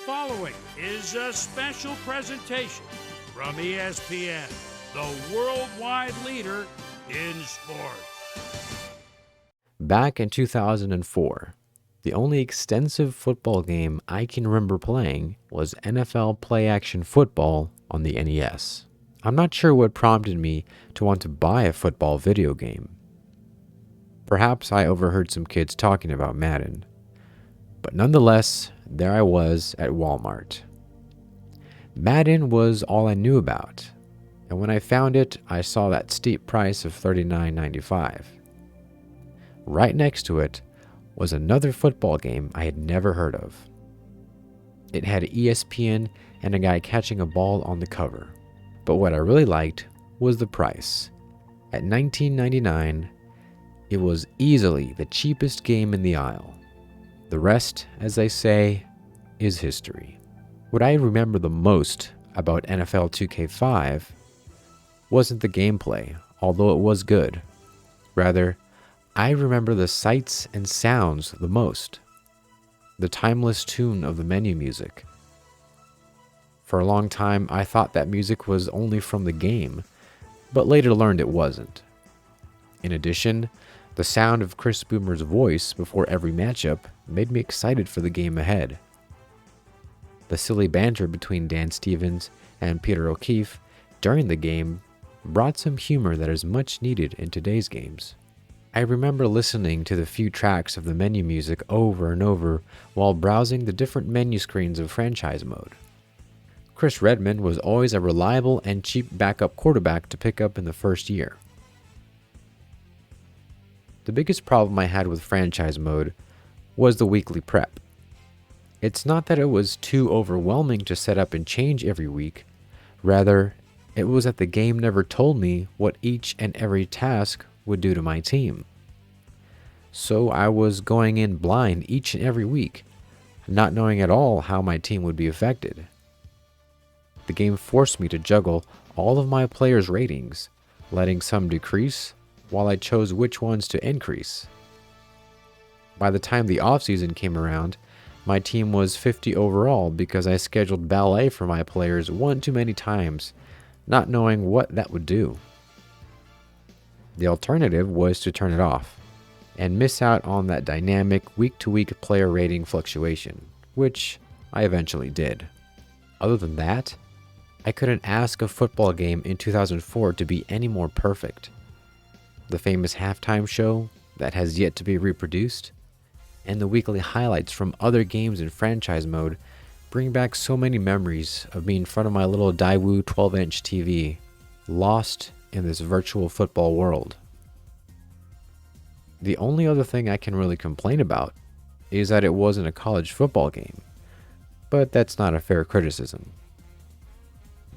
following is a special presentation from ESPN, the worldwide leader in sports. Back in 2004, the only extensive football game I can remember playing was NFL play-action football on the NES. I'm not sure what prompted me to want to buy a football video game. Perhaps I overheard some kids talking about Madden. But nonetheless, there I was at Walmart. Madden was all I knew about, and when I found it, I saw that steep price of $39.95. Right next to it was another football game I had never heard of. It had ESPN and a guy catching a ball on the cover. But what I really liked was the price. At $19.99, it was easily the cheapest game in the aisle. The rest, as they say, is history. What I remember the most about NFL 2K5 wasn't the gameplay, although it was good. Rather, I remember the sights and sounds the most. The timeless tune of the menu music. For a long time, I thought that music was only from the game, but later learned it wasn't. In addition, the sound of Chris Boomer's voice before every matchup made me excited for the game ahead. The silly banter between Dan Stevens and Peter O'Keefe during the game brought some humor that is much needed in today's games. I remember listening to the few tracks of the menu music over and over while browsing the different menu screens of franchise mode. Chris Redmond was always a reliable and cheap backup quarterback to pick up in the first year. The biggest problem I had with franchise mode was the weekly prep. It's not that it was too overwhelming to set up and change every week. Rather, it was that the game never told me what each and every task would do to my team. So I was going in blind each and every week, not knowing at all how my team would be affected. The game forced me to juggle all of my players' ratings, letting some decrease while I chose which ones to increase. By the time the offseason came around, my team was 50 overall because I scheduled ballet for my players one too many times, not knowing what that would do. The alternative was to turn it off and miss out on that dynamic week-to-week player rating fluctuation, which I eventually did. Other than that, I couldn't ask a football game in 2004 to be any more perfect. The famous halftime show that has yet to be reproduced, and the weekly highlights from other games in franchise mode bring back so many memories of being in front of my little Daewoo 12-inch TV, lost in this virtual football world. The only other thing I can really complain about is that it wasn't a college football game, but that's not a fair criticism.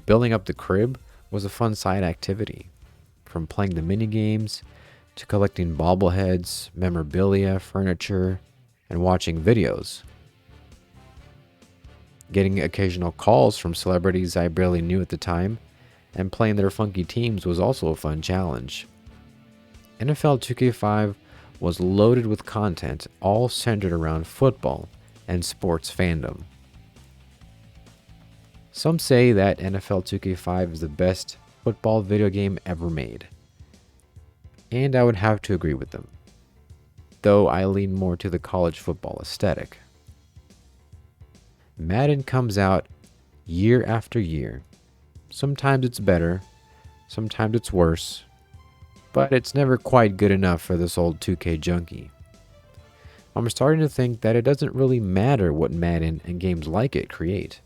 Building up the crib was a fun side activity. From playing the mini games to collecting bobbleheads, memorabilia, furniture, and watching videos. Getting occasional calls from celebrities I barely knew at the time and playing their funky teams was also a fun challenge. NFL 2K5 was loaded with content all centered around football and sports fandom. Some say that NFL 2K5 is the best football video game ever made. And I would have to agree with them, though I lean more to the college football aesthetic. Madden comes out year after year. Sometimes it's better, sometimes it's worse, but it's never quite good enough for this old 2K junkie. I'm starting to think that it doesn't really matter what Madden and games like it create.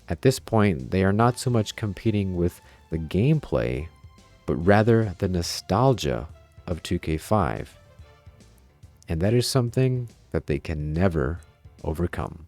At this point, they are not so much competing with the gameplay, but rather the nostalgia of 2K5. And that is something that they can never overcome.